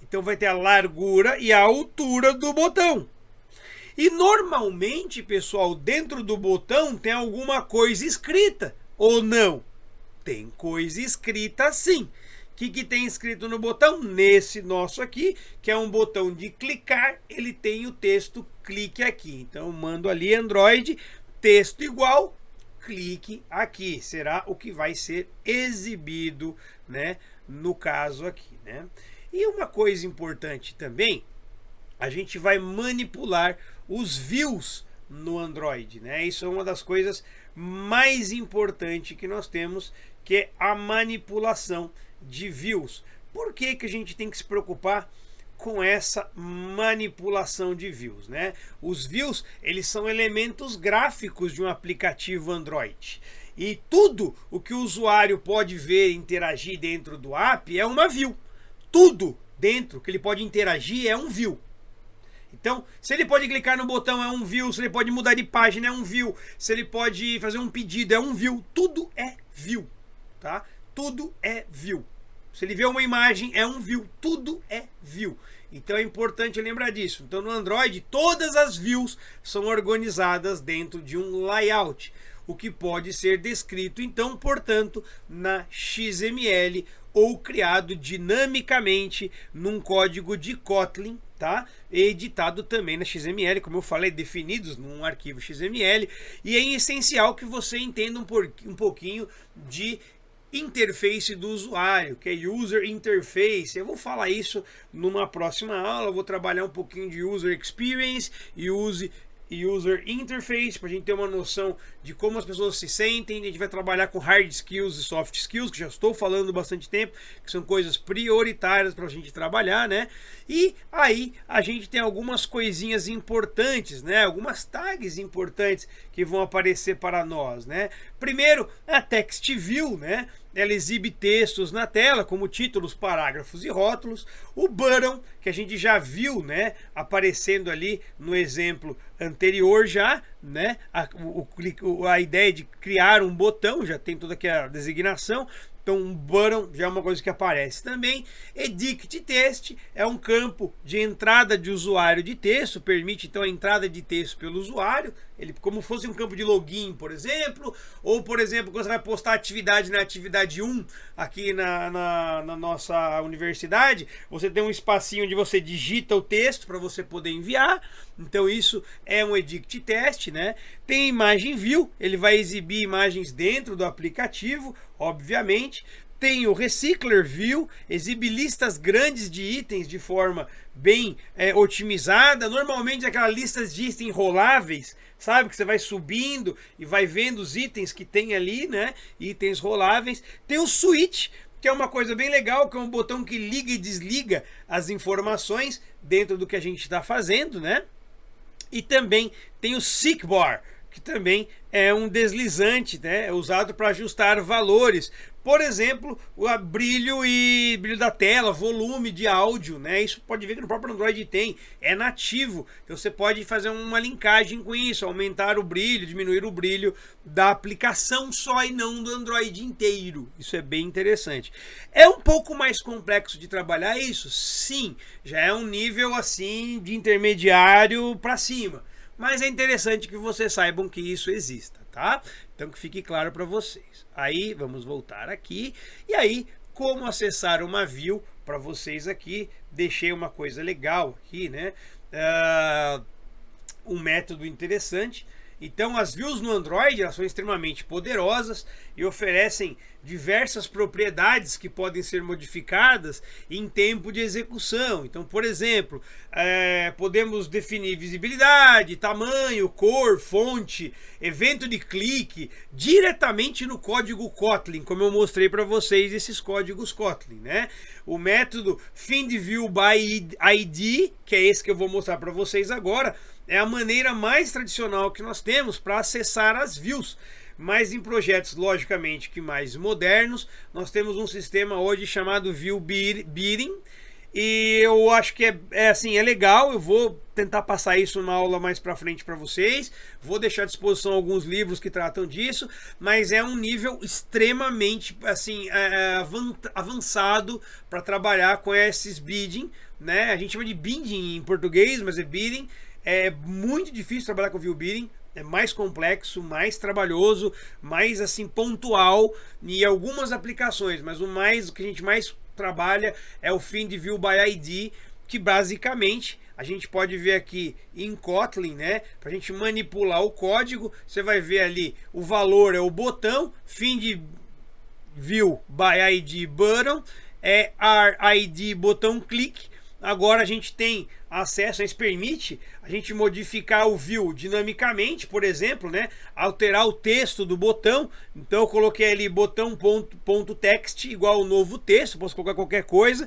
Então vai ter a largura e a altura do botão. E normalmente, pessoal, dentro do botão tem alguma coisa escrita, ou não? Tem coisa escrita sim. O que tem escrito no botão? Nesse nosso aqui, que é um botão de clicar, ele tem o texto clique aqui. Então eu mando ali Android, texto igual, clique aqui. Será o que vai ser exibido, né, no caso aqui, né? E uma coisa importante também, a gente vai manipular os views no Android, né? Isso é uma das coisas mais importantes que nós temos, que é a manipulação de views. Por que que a gente tem que se preocupar com essa manipulação de views, né? Os views, eles são elementos gráficos de um aplicativo Android. E tudo o que o usuário pode ver e interagir dentro do app é uma view. Tudo dentro que ele pode interagir é um view. Então, se ele pode clicar no botão, é um view. Se ele pode mudar de página, é um view. Se ele pode fazer um pedido, é um view. Tudo é view, tá? Tudo é view. Se ele vê uma imagem, é um view. Tudo é view. Então é importante lembrar disso. Então no Android, todas as views são organizadas dentro de um layout. o que pode ser descrito, então, portanto, na XML ou criado dinamicamente num código de Kotlin, tá? Editado também na XML, como eu falei, definidos num arquivo XML, e é essencial que você entenda um pouquinho de interface do usuário, que é User Interface. Eu vou falar isso numa próxima aula, eu vou trabalhar um pouquinho de User Experience e User Interface, para a gente ter uma noção de como as pessoas se sentem. A gente vai trabalhar com Hard Skills e Soft Skills, que já estou falando bastante tempo, que são coisas prioritárias para a gente trabalhar, né? E aí a gente tem algumas coisinhas importantes, né? Algumas tags importantes que vão aparecer para nós, né? Primeiro, a Text View, né? Ela exibe textos na tela, como títulos, parágrafos e rótulos. O button, que a gente já viu, né, aparecendo ali no exemplo anterior já, né, a ideia de criar um botão, já tem toda aqui a designação. Então, um button já é uma coisa que aparece também. Edit Text é um campo de entrada de usuário de texto, permite então a entrada de texto pelo usuário, ele como fosse um campo de login, por exemplo, ou por exemplo, quando você vai postar atividade na atividade 1 aqui na nossa universidade, você tem um espacinho onde você digita o texto para você poder enviar. Então isso é um Edit Text, né? Tem Imagem View, ele vai exibir imagens dentro do aplicativo, obviamente. Tem o Recycler View, exibe listas grandes de itens de forma bem otimizada. Normalmente aquelas listas de itens roláveis, sabe? Que você vai subindo e vai vendo os itens que tem ali, né? Itens roláveis. Tem o Switch, que é uma coisa bem legal, que é um botão que liga e desliga as informações dentro do que a gente está fazendo, né? E também tem o Seek Bar, que também é um deslizante, né? É usado para ajustar valores. Por exemplo, o brilho e brilho da tela, volume de áudio, né? Isso pode ver que no próprio Android tem, é nativo. Então você pode fazer uma linkagem com isso, aumentar o brilho, diminuir o brilho da aplicação só e não do Android inteiro. Isso é bem interessante. É um pouco mais complexo de trabalhar isso? Sim, já é um nível assim de intermediário para cima. Mas é interessante que vocês saibam que isso exista, tá? Então que fique claro para vocês. Aí vamos voltar aqui. E aí, como acessar uma view para vocês aqui? Deixei uma coisa legal aqui, né? Um método interessante. Então as views no Android, elas são extremamente poderosas e oferecem diversas propriedades que podem ser modificadas em tempo de execução. Então, por exemplo, podemos definir visibilidade, tamanho, cor, fonte, evento de clique diretamente no código Kotlin, como eu mostrei para vocês esses códigos Kotlin, né? O método FindViewById, que é esse que eu vou mostrar para vocês agora, é a maneira mais tradicional que nós temos para acessar as views. Mas em projetos, logicamente, que mais modernos, nós temos um sistema hoje chamado View Bidding. E eu acho que é legal. Eu vou tentar passar isso numa aula mais para frente para vocês. Vou deixar à disposição alguns livros que tratam disso. Mas é um nível extremamente avançado para trabalhar com esses bidding, né? A gente chama de bidding em português, mas é bidding. É muito difícil trabalhar com View Bidding, é mais complexo, mais trabalhoso, mais assim pontual em algumas aplicações, mas o que a gente mais trabalha é o FindViewById, que basicamente a gente pode ver aqui em Kotlin, né? Para a gente manipular o código, você vai ver ali o valor é o botão, FindViewById button, é RID botão clique. Agora a gente tem acesso, isso permite a gente modificar o view dinamicamente, por exemplo, né? Alterar o texto do botão. Então eu coloquei ali botão.text igual ao novo texto, posso colocar qualquer coisa.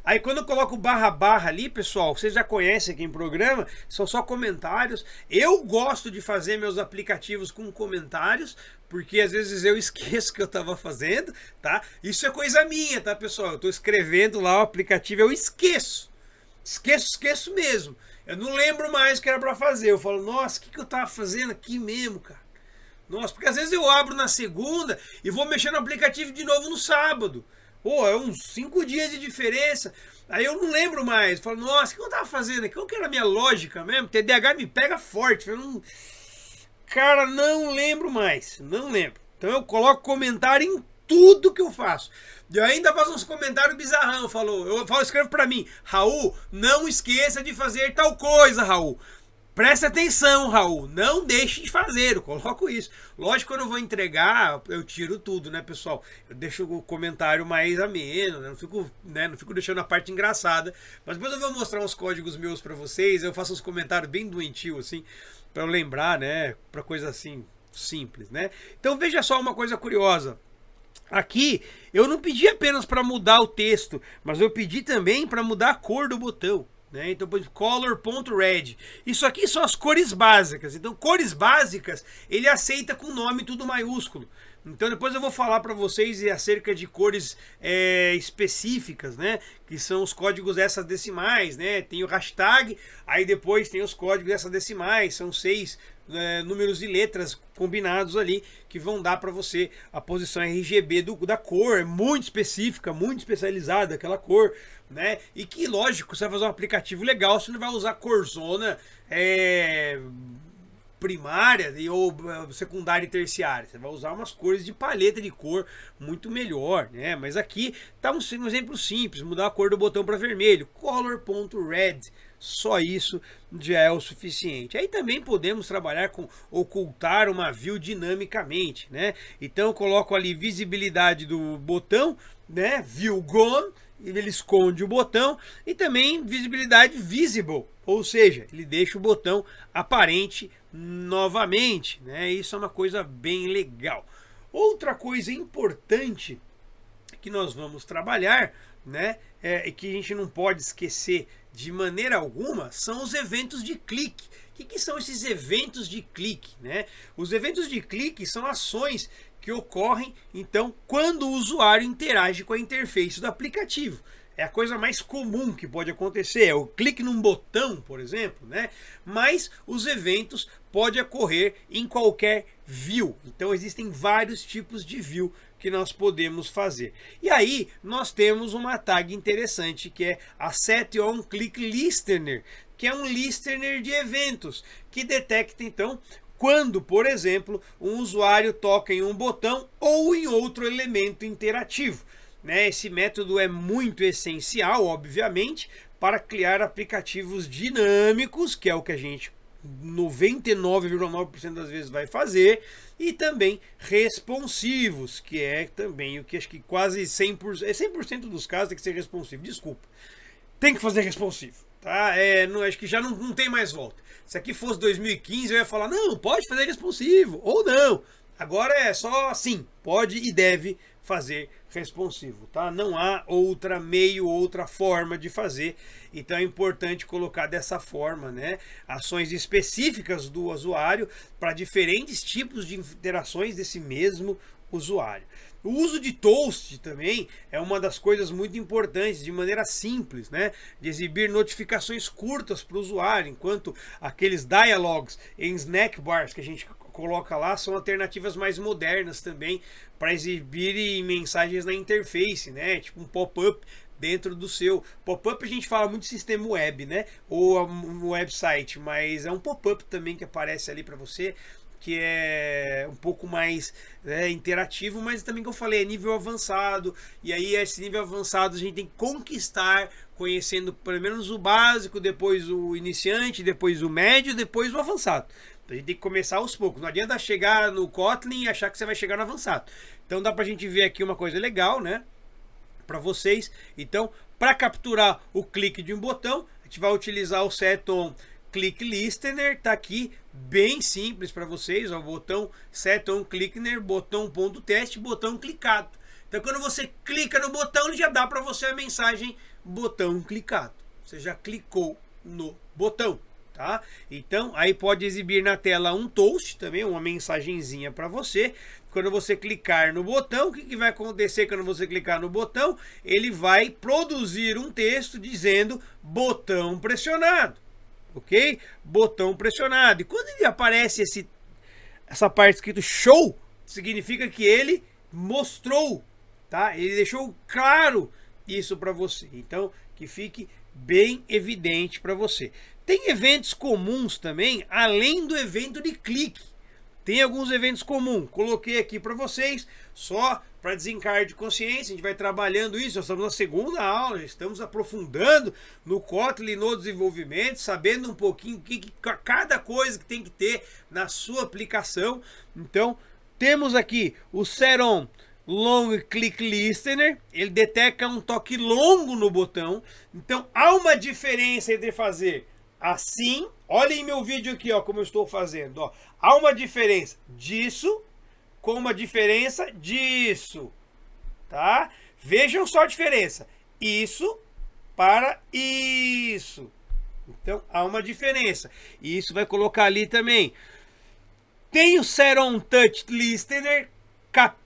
Aí quando eu coloco barra ali, pessoal, vocês já conhecem aqui em programa, são só comentários. Eu gosto de fazer meus aplicativos com comentários, porque às vezes eu esqueço que eu estava fazendo, tá? Isso é coisa minha, tá, pessoal? Eu estou escrevendo lá o aplicativo, eu esqueço mesmo. Eu não lembro mais o que era para fazer. Eu falo, nossa, o que eu tava fazendo aqui mesmo, cara? Nossa, porque às vezes eu abro na segunda e vou mexer no aplicativo de novo no sábado. Pô, é uns 5 dias de diferença. Aí eu não lembro mais. Eu falo, nossa, o que eu tava fazendo aqui? Qual que era a minha lógica mesmo? TDAH me pega forte. Eu não... Cara, não lembro mais, não lembro. Então eu coloco comentário em tudo que eu faço. Eu ainda faço uns comentários bizarrão, escrevo pra mim, Raul, não esqueça de fazer tal coisa, Raul. Presta atenção, Raul, não deixe de fazer, eu coloco isso. Lógico que quando eu vou entregar, eu tiro tudo, né, pessoal? Eu deixo o comentário mais ameno, né? Não fico deixando a parte engraçada. Mas depois eu vou mostrar uns códigos meus pra vocês, eu faço uns comentários bem doentio, assim, pra eu lembrar, né, pra coisa assim, simples, né? Então veja só uma coisa curiosa. Aqui eu não pedi apenas para mudar o texto, mas eu pedi também para mudar a cor do botão. Né? Então, por exemplo, color.red. Isso aqui são as cores básicas. Então, cores básicas ele aceita com nome tudo maiúsculo. Então, depois eu vou falar para vocês acerca de cores específicas, né? Que são os códigos hexadecimais, né? Tem o hashtag, aí depois tem os códigos hexadecimais, são 6 números e letras combinados ali que vão dar para você a posição RGB da cor. É muito específica, muito especializada aquela cor, né? E que, lógico, você vai fazer um aplicativo legal, você não vai usar corzona primária ou secundária e terciária. Você vai usar umas cores de paleta de cor muito melhor, né? Mas aqui tá um exemplo simples, mudar a cor do botão para vermelho, color.red. Só isso já é o suficiente. Aí também podemos trabalhar com ocultar uma view dinamicamente, né? Então eu coloco ali visibilidade do botão, né? View gone, ele esconde o botão, e também visibilidade visible, ou seja, ele deixa o botão aparente novamente, né? Isso é uma coisa bem legal. Outra coisa importante que nós vamos trabalhar, né, e que a gente não pode esquecer de maneira alguma, são os eventos de clique. O que são esses eventos de clique, né? Os eventos de clique são ações que ocorrem, então, quando o usuário interage com a interface do aplicativo. É a coisa mais comum que pode acontecer, é o clique num botão, por exemplo, né? Mas os eventos podem ocorrer em qualquer view. Então existem vários tipos de view que nós podemos fazer. E aí nós temos uma tag interessante que é a setOnClickListener, que é um listener de eventos que detecta então quando, por exemplo, um usuário toca em um botão ou em outro elemento interativo. Esse método é muito essencial, obviamente, para criar aplicativos dinâmicos, que é o que a gente 99,9% das vezes vai fazer, e também responsivos, que é também o que acho que quase 100% dos casos tem que ser responsivo. Desculpa, tem que fazer responsivo, tá? Acho que já não tem mais volta. Se aqui fosse 2015 eu ia falar, não, pode fazer responsivo, ou não. Agora é só assim, pode e deve fazer responsivo, tá? Não há outra forma de fazer, então é importante colocar dessa forma, né? Ações específicas do usuário para diferentes tipos de interações desse mesmo usuário. O uso de toast também é uma das coisas muito importantes, de maneira simples, né? De exibir notificações curtas para o usuário, enquanto aqueles dialogues em snack bars que a gente coloca lá são alternativas mais modernas também para exibir mensagens na interface, né? Tipo um pop-up dentro do seu pop-up. A gente fala muito de sistema web, né? Ou um website, mas é um pop-up também que aparece ali para você, que é um pouco mais interativo, mas também, que eu falei, é nível avançado, e aí esse nível avançado a gente tem que conquistar conhecendo pelo menos o básico, depois o iniciante, depois o médio, depois o avançado. Então a gente tem que começar aos poucos, não adianta chegar no Kotlin e achar que você vai chegar no avançado. Então dá pra gente ver aqui uma coisa legal, né, para vocês. Então, para capturar o clique de um botão, a gente vai utilizar o setOnClickListener, tá aqui, bem simples para vocês, ó, o botão setOnClickListener, botão.teste, botão clicado. Então quando você clica no botão, ele já dá para você a mensagem botão clicado. Você já clicou no botão, tá? Então aí pode exibir na tela um toast também, uma mensagenzinha para você. Quando você clicar no botão, o que vai acontecer quando você clicar no botão? Ele vai produzir um texto dizendo botão pressionado. Ok? Botão pressionado. E quando ele aparece essa parte escrito show, significa que ele mostrou, tá? Ele deixou claro isso para você. Então, que fique bem evidente para você. Tem eventos comuns também, além do evento de clique, Tem alguns eventos comuns, coloquei aqui para vocês, só para desencargo de consciência. A gente vai trabalhando isso, nós estamos na segunda aula, estamos aprofundando no Kotlin e no desenvolvimento, sabendo um pouquinho cada coisa que tem que ter na sua aplicação. Então, temos aqui o Set-On Long Click Listener, ele detecta um toque longo no botão. Então, há uma diferença entre fazer assim, olhem meu vídeo aqui, ó, como eu estou fazendo, ó. Há uma diferença disso com uma diferença disso, tá? Vejam só a diferença, isso para isso. Então há uma diferença, e isso vai colocar ali também. Tem o Set-On Touch Listener,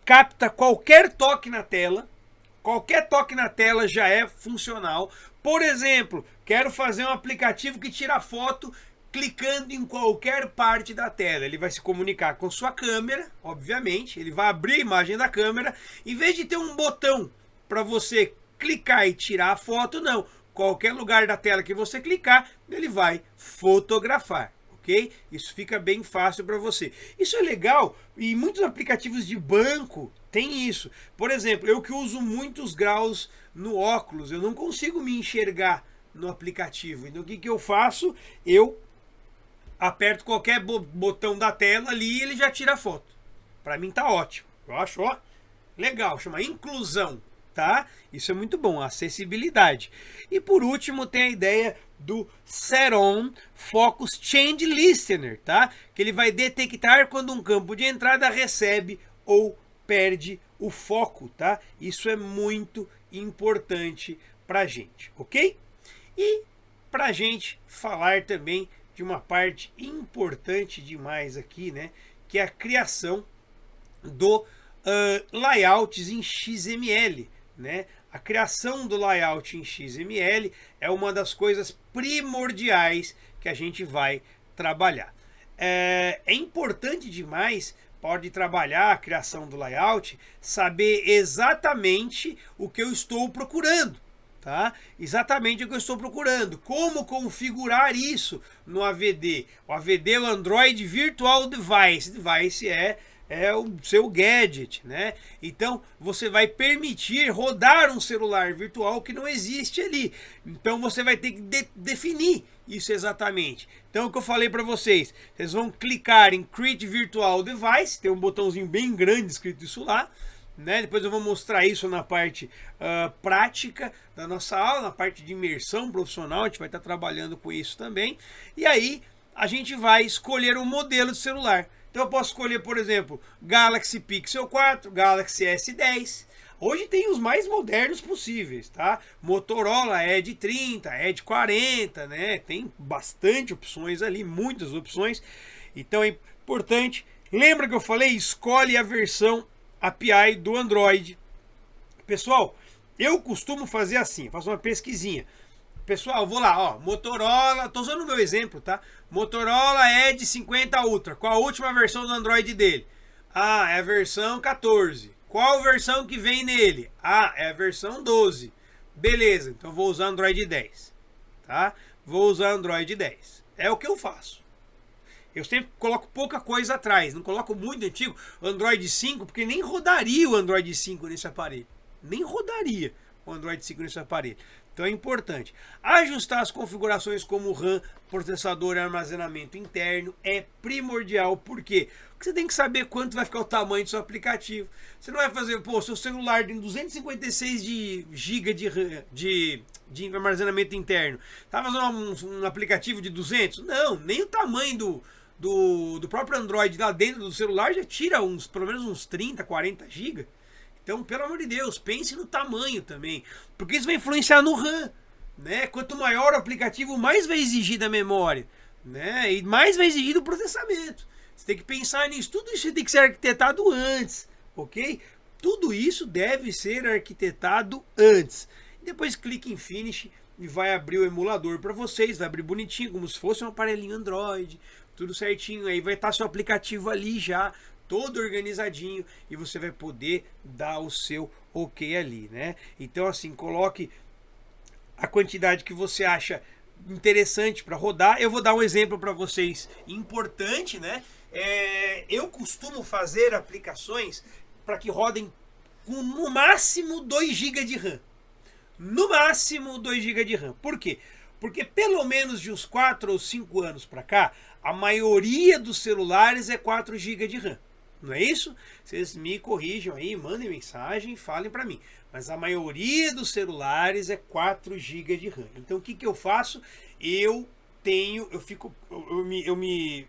capta qualquer toque na tela. Qualquer toque na tela já é funcional. Por exemplo, quero fazer um aplicativo que tira foto clicando em qualquer parte da tela. Ele vai se comunicar com sua câmera, obviamente. Ele vai abrir a imagem da câmera. Em vez de ter um botão para você clicar e tirar a foto, não. Qualquer lugar da tela que você clicar, ele vai fotografar. Ok? Isso fica bem fácil para você. Isso é legal e muitos aplicativos de banco tem isso. Por exemplo, eu que uso muitos graus no óculos, eu não consigo me enxergar no aplicativo. Então o que eu faço? Eu aperto qualquer botão da tela ali e ele já tira a foto. Para mim tá ótimo. Eu acho, ó, legal, chama inclusão, tá? Isso é muito bom, acessibilidade. E por último tem a ideia do Set-On Focus Change Listener, tá? Que ele vai detectar quando um campo de entrada recebe ou perde o foco, tá? Isso é muito importante pra gente, ok? E pra gente falar também de uma parte importante demais aqui, né? Que é a criação do layouts em XML, né? A criação do layout em XML é uma das coisas primordiais que a gente vai trabalhar. É importante demais, pode trabalhar a criação do layout, saber exatamente o que eu estou procurando. Tá? Exatamente o que eu estou procurando. Como configurar isso no AVD? O AVD é o Android Virtual Device. Device é o seu gadget, né? Então você vai permitir rodar um celular virtual que não existe ali. Então você vai ter que definir isso exatamente. Então o que eu falei para vocês, vocês vão clicar em Create Virtual Device, tem um botãozinho bem grande escrito isso lá. Né? Depois eu vou mostrar isso na parte prática da nossa aula, na parte de imersão profissional, a gente vai estar trabalhando com isso também. E aí a gente vai escolher um modelo de celular. Então eu posso escolher, por exemplo, Galaxy Pixel 4, Galaxy S10. Hoje tem os mais modernos possíveis, tá? Motorola Edge 30, Edge 40, né? Tem bastante opções ali, muitas opções. Então é importante. Lembra que eu falei? Escolhe a versão API do Android. Pessoal, eu costumo fazer assim, faço uma pesquisinha. Pessoal, vou lá, ó, Motorola, tô usando o meu exemplo, tá? Motorola Edge 50 Ultra, qual a última versão do Android dele? Ah, é a versão 14. Qual versão que vem nele? Ah, é a versão 12. Beleza, então vou usar Android 10, tá? Vou usar Android 10. É o que eu faço. Eu sempre coloco pouca coisa atrás, não coloco muito antigo, Android 5, porque nem rodaria o Android 5 nesse aparelho. Nem rodaria o Android 5 nesse aparelho. Então é importante. Ajustar as configurações como RAM, processador e armazenamento interno é primordial. Por quê? Porque você tem que saber quanto vai ficar o tamanho do seu aplicativo. Você não vai fazer, pô, seu celular tem 256 de GB de armazenamento interno. Tá fazendo um aplicativo de 200? Não, nem o tamanho do próprio Android lá dentro do celular já tira pelo menos uns 30, 40 GB. Então, pelo amor de Deus, pense no tamanho também, porque isso vai influenciar no RAM, né? Quanto maior o aplicativo, mais vai exigir da memória, né? E mais vai exigir do processamento. Você tem que pensar nisso. Tudo isso tem que ser arquitetado antes, ok? Tudo isso deve ser arquitetado antes. Depois clique em Finish e vai abrir o emulador para vocês, vai abrir bonitinho, como se fosse um aparelhinho Android, tudo certinho. Aí vai estar seu aplicativo ali já, todo organizadinho, e você vai poder dar o seu ok ali, né? Então assim, coloque a quantidade que você acha interessante para rodar. Eu vou dar um exemplo para vocês importante, né? Eu costumo fazer aplicações para que rodem com no máximo 2 GB de RAM. No máximo 2 GB de RAM. Por quê? Porque pelo menos de uns 4 ou 5 anos para cá, a maioria dos celulares é 4 GB de RAM. Não é isso? Vocês me corrijam aí, mandem mensagem, falem para mim. Mas a maioria dos celulares é 4 GB de RAM. Então o que eu faço? Eu me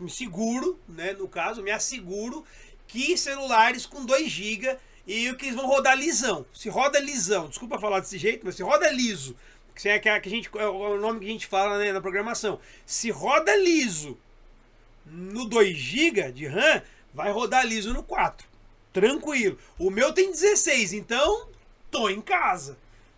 seguro, né? No caso, me asseguro que celulares com 2 GB e que eles vão rodar lisão. Se roda lisão, desculpa falar desse jeito, mas se roda liso, que é o nome que a gente fala, né, na programação. Se roda liso no 2 GB de RAM, vai rodar liso no 4. Tranquilo. O meu tem 16, então tô em casa.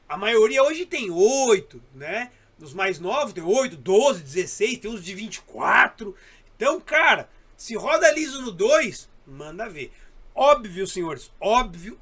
A maioria hoje tem 8, né? Os mais novos tem 8, 12, 16, tem uns de 24. Então, cara, se roda liso no 2, manda ver. Óbvio, senhores, óbvio.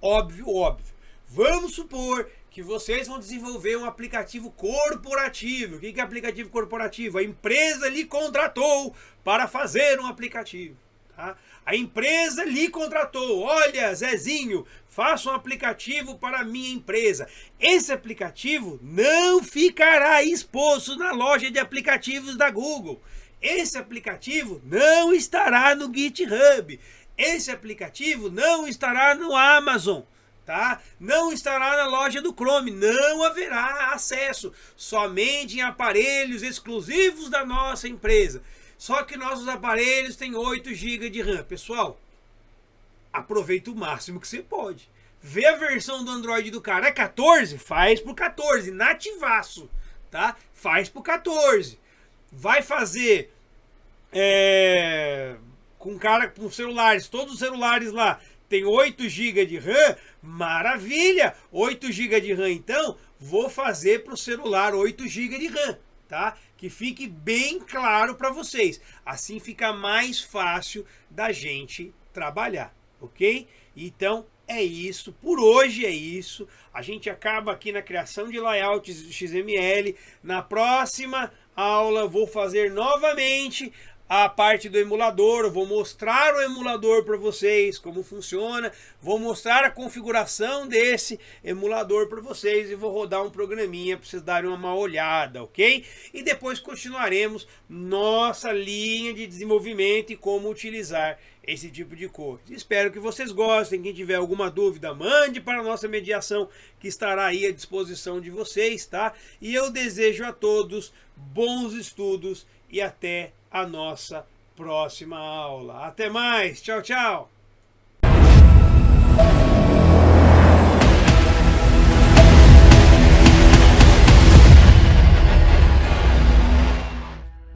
Vamos supor que vocês vão desenvolver um aplicativo corporativo. O que é aplicativo corporativo? A empresa lhe contratou para fazer um aplicativo. Tá? A empresa lhe contratou. Olha, Zezinho, faça um aplicativo para a minha empresa. Esse aplicativo não ficará exposto na loja de aplicativos da Google. Esse aplicativo não estará no GitHub. Esse aplicativo não estará no Amazon. Tá? Não estará na loja do Chrome, não haverá acesso, somente em aparelhos exclusivos da nossa empresa. Só que nossos aparelhos têm 8 GB de RAM. Pessoal, aproveita o máximo que você pode. Vê a versão do Android do cara, é 14? Faz pro 14, nativaço, tá? Faz pro 14. Vai fazer com celulares, todos os celulares lá tem 8 GB de RAM, maravilha! 8 GB de RAM, então, vou fazer para o celular 8 GB de RAM, tá? Que fique bem claro para vocês. Assim fica mais fácil da gente trabalhar, ok? Então, é isso. Por hoje é isso. A gente acaba aqui na criação de layouts XML. Na próxima aula, vou fazer novamente a parte do emulador, eu vou mostrar o emulador para vocês, como funciona, vou mostrar a configuração desse emulador para vocês e vou rodar um programinha para vocês darem uma olhada, ok? E depois continuaremos nossa linha de desenvolvimento e como utilizar esse tipo de coisa. Espero que vocês gostem. Quem tiver alguma dúvida, mande para a nossa mediação, que estará aí à disposição de vocês, tá? E eu desejo a todos bons estudos e até a nossa próxima aula. Até mais. Tchau, tchau.